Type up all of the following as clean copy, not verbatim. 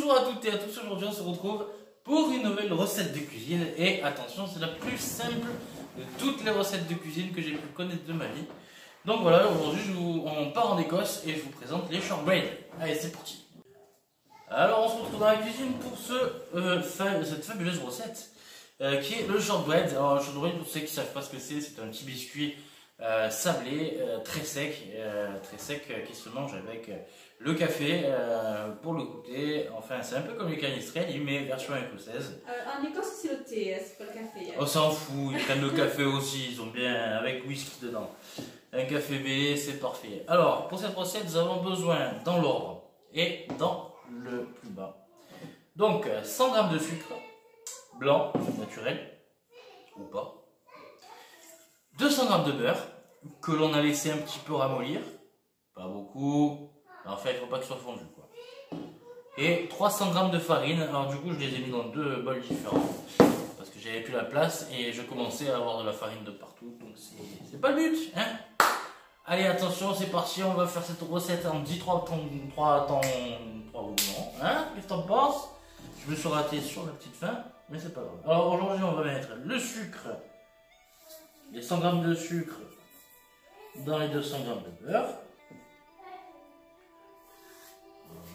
Bonjour à toutes et à tous, aujourd'hui on se retrouve pour une nouvelle recette de cuisine. Et attention, c'est la plus simple de toutes les recettes de cuisine que j'ai pu connaître de ma vie. Donc voilà, aujourd'hui on part en Écosse et je vous présente les shortbread. Allez, c'est parti. Alors on se retrouve dans la cuisine pour cette fabuleuse recette qui est le shortbread. Alors le shortbread, pour ceux qui ne savent pas ce que c'est un petit biscuit sablé, très sec qui se mange avec le café pour le goûter. Enfin, c'est un peu comme les canistrelli, mais version écossaise. En Écosse, c'est le thé, c'est pas le café. On s'en fout, ils prennent le café aussi, ils ont bien avec whisky dedans. Un café belé, c'est parfait. Alors, pour cette recette, nous avons besoin dans l'ordre et dans le plus bas. Donc, 100 g de sucre blanc, naturel, ou pas. 200 g de beurre, que l'on a laissé un petit peu ramollir. Pas beaucoup. En fait, il ne faut pas que ce soit fondu, quoi. Et 300 g de farine. Alors du coup, je les ai mis dans deux bols différents. Parce que j'avais plus la place et je commençais à avoir de la farine de partout. Donc c'est pas le but, hein. Allez, attention, c'est parti. On va faire cette recette en 3 mouvements. Hein, qu'est-ce que t'en penses? Je me suis raté sur la petite fin, mais c'est pas grave. Alors aujourd'hui, on va mettre le sucre. Les 100 g de sucre dans les 200 g de beurre.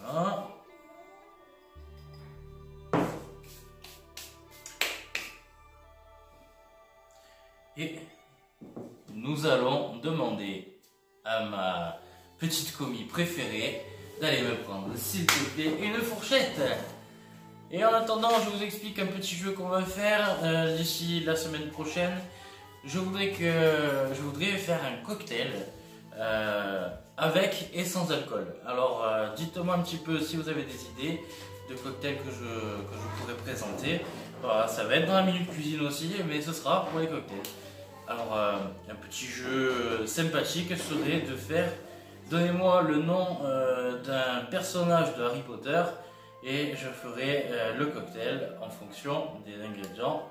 Voilà. Et nous allons demander à ma petite commis préférée d'aller me prendre, s'il te plaît, une fourchette. Et en attendant, je vous explique un petit jeu qu'on va faire d'ici la semaine prochaine. Je voudrais faire un cocktail avec et sans alcool. Alors dites-moi un petit peu si vous avez des idées de cocktails que je pourrais présenter. Voilà, ça va être dans la minute cuisine aussi, mais ce sera pour les cocktails. Alors un petit jeu sympathique serait de faire, donnez-moi le nom d'un personnage de Harry Potter et je ferai le cocktail en fonction des ingrédients,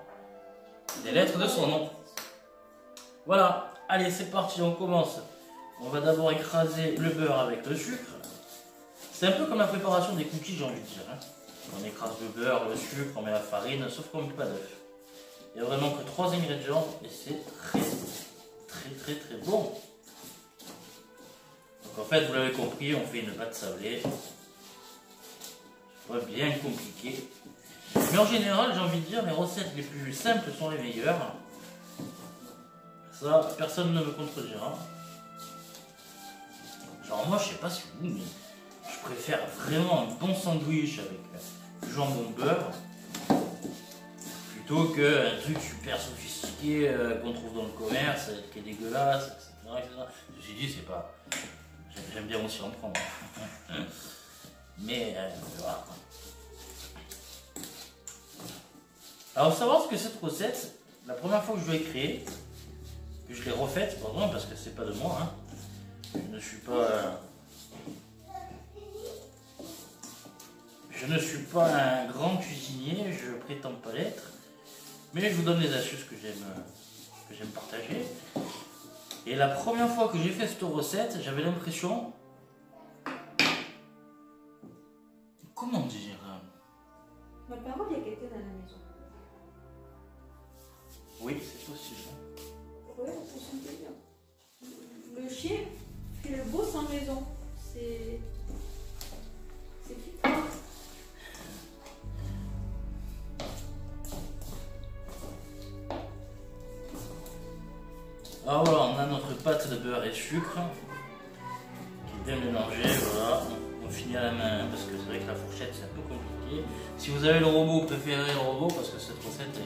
des lettres de son nom. Voilà, allez, c'est parti, on commence. On va d'abord écraser le beurre avec le sucre. C'est un peu comme la préparation des cookies, j'ai envie de dire. Hein. On écrase le beurre, le sucre, on met la farine, sauf qu'on ne met pas d'œuf. Il n'y a vraiment que 3 ingrédients et c'est très bon. Donc en fait, vous l'avez compris, on fait une pâte sablée. C'est pas bien compliqué. Mais en général, j'ai envie de dire, les recettes les plus simples sont les meilleures. Ça, personne ne me contredira. Genre moi, je sais pas si vous, mais je préfère vraiment un bon sandwich avec du jambon beurre plutôt qu'un truc super sophistiqué qu'on trouve dans le commerce, qui est dégueulasse, etc. Ceci dit, c'est pas... J'aime bien aussi en prendre. Mais voilà. Alors, savoir ce que cette recette, la première fois que je l'ai créée, que je l'ai refaite, pardon, parce que c'est pas de moi, hein. Je ne suis pas un grand cuisinier, je prétends pas l'être, mais je vous donne les astuces que j'aime partager. Et la première fois que j'ai fait cette recette, j'avais l'impression, comment dire, Ma parole, il y a quelqu'un à la maison. Oui, c'est possible. Ouais, on peut sentir bien. Le chien fait le beau sans raison. C'est flippant. Alors voilà, on a notre pâte de beurre et sucre qui est bien mélangée, voilà. On finit à la main parce que c'est vrai que la fourchette c'est un peu compliqué. Si vous avez le robot, préférez le robot parce que cette recette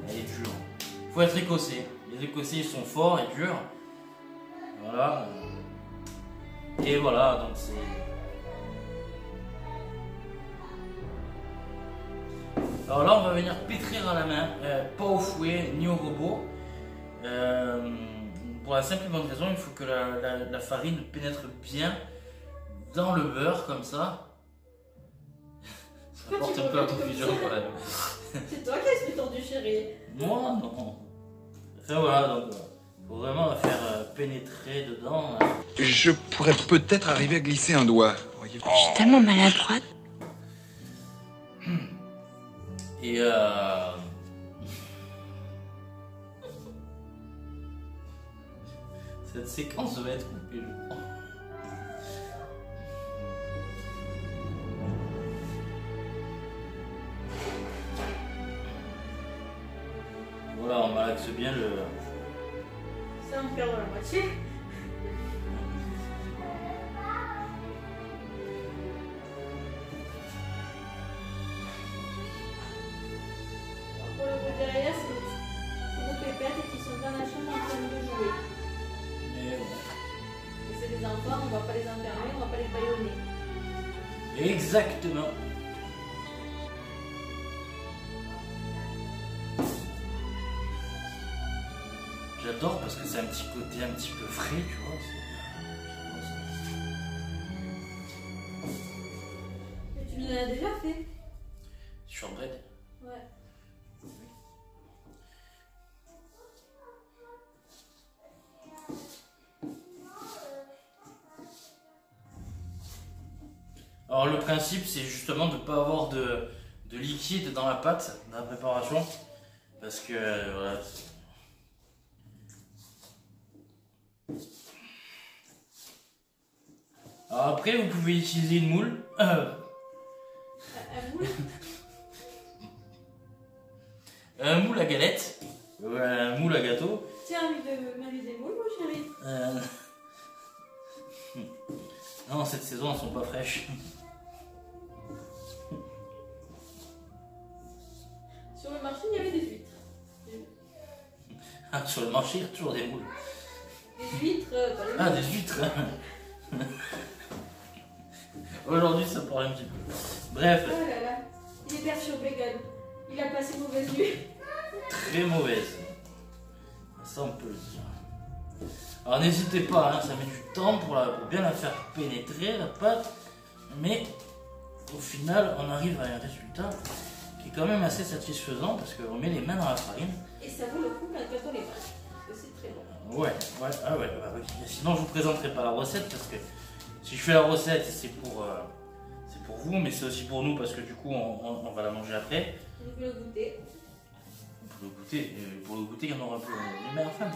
elle est dure. Il faut être écossais. Les écossais ils sont forts et durs. Voilà. Et voilà, donc c'est... Alors là on va venir pétrir à la main, pas au fouet ni au robot. Pour la simple et bonne raison, il faut que la farine pénètre bien dans le beurre comme ça. Ça porte un peu à confusion quand même. C'est toi qui as expliqué ton chéri. Moi non. Enfin voilà, donc il faut vraiment la faire pénétrer dedans. Je pourrais peut-être arriver à glisser un doigt. Je suis tellement maladroite. Et cette séquence va être coupée, je crois. Voilà, on malaxe bien le... Ça va me perdre la moitié. Pour le coup derrière, c'est nos pépettes qui sont dans la chambre en train de jouer. Et c'est des enfants, on ne va pas les enfermer, on ne va pas les bâillonner. Exactement. J'adore parce que c'est un petit côté un petit peu frais, tu vois. Mais tu nous l'as déjà fait. Shortbread. Ouais. Alors le principe c'est justement de ne pas avoir de liquide dans la pâte, dans la préparation. Parce que voilà. Alors après vous pouvez utiliser une moule. Un moule. Un moule à galette. Ou un moule à gâteau. Tu as envie de m'amuser des moules, mon chéri? Non, cette saison elles sont pas fraîches. Sur le marché, il y avait des huîtres. Ah, sur le marché il y a toujours des moules. Des huîtres, pas les Ah, moules. des huîtres. Aujourd'hui ça parle un petit peu. Bref. Oh là là, il est perturbé, Gad. Il a passé une mauvaise nuit. Très mauvaise. Ça on peut le dire. Alors n'hésitez pas, hein, ça met du temps pour bien la faire pénétrer la pâte. Mais au final on arrive à un résultat qui est quand même assez satisfaisant parce qu'on met les mains dans la farine. Et ça vaut le coup quand on les mange. Parce que c'est très bon. Ouais, ah ouais, bah oui. Sinon je vous présenterai pas la recette parce que si je fais la recette c'est pour vous mais c'est aussi pour nous parce que du coup on va la manger après. Vous pouvez le goûter. Pour le goûter, et pour le goûter il y en aura plus les mains à la fin.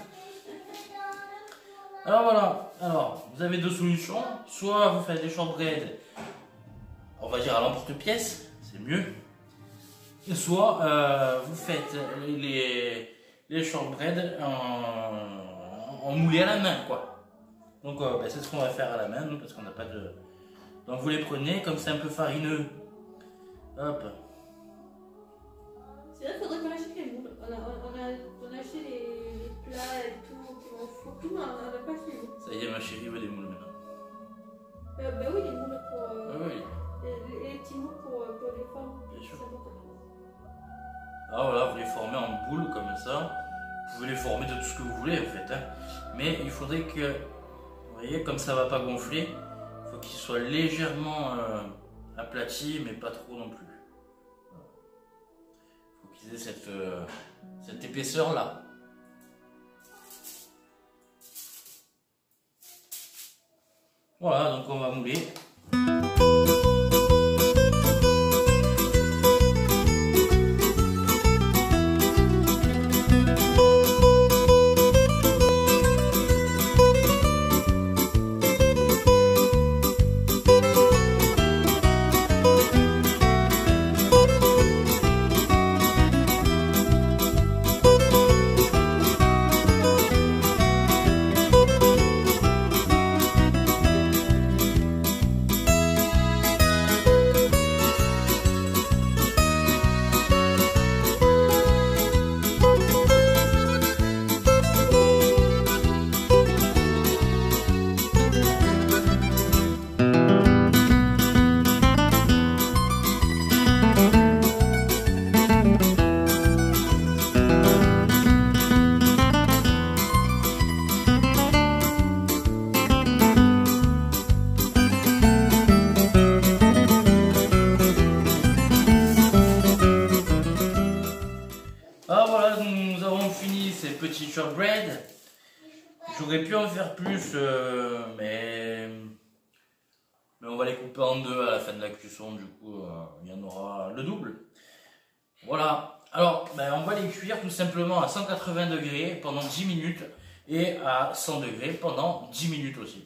Alors voilà, alors vous avez deux solutions, soit vous faites des shortbread, on va dire à l'emporte-pièce, c'est mieux, et soit vous faites les shortbread en moulé à la main quoi. Donc ben, c'est ce qu'on va faire à la main nous parce qu'on n'a pas de... Donc vous les prenez, comme c'est un peu farineux, hop. C'est vrai qu'il faudrait qu'on achète les moules. On a acheté les plats et tout, qu'on fout tout, mais on n'a pas chez nous. Ça y est ma chérie veut des moules maintenant. Bah oui, les moules pour. Oui. Les petits moules pour les formes. Bien sûr. C'est important. Ah voilà, vous les formez en boules comme ça. Vous pouvez les former de tout ce que vous voulez en fait. Hein. Mais il faudrait que, vous voyez, comme ça va pas gonfler, il faut qu'il soit légèrement aplati, mais pas trop non plus. Il faut qu'ils aient cette épaisseur là. Voilà, donc on va mouler. Ah voilà, nous avons fini ces petits shortbread. J'aurais pu en faire plus, mais on va les couper en deux à la fin de la cuisson, du coup il y en aura le double. Voilà. Alors, on va les cuire tout simplement à 180 degrés pendant 10 minutes et à 100 degrés pendant 10 minutes aussi.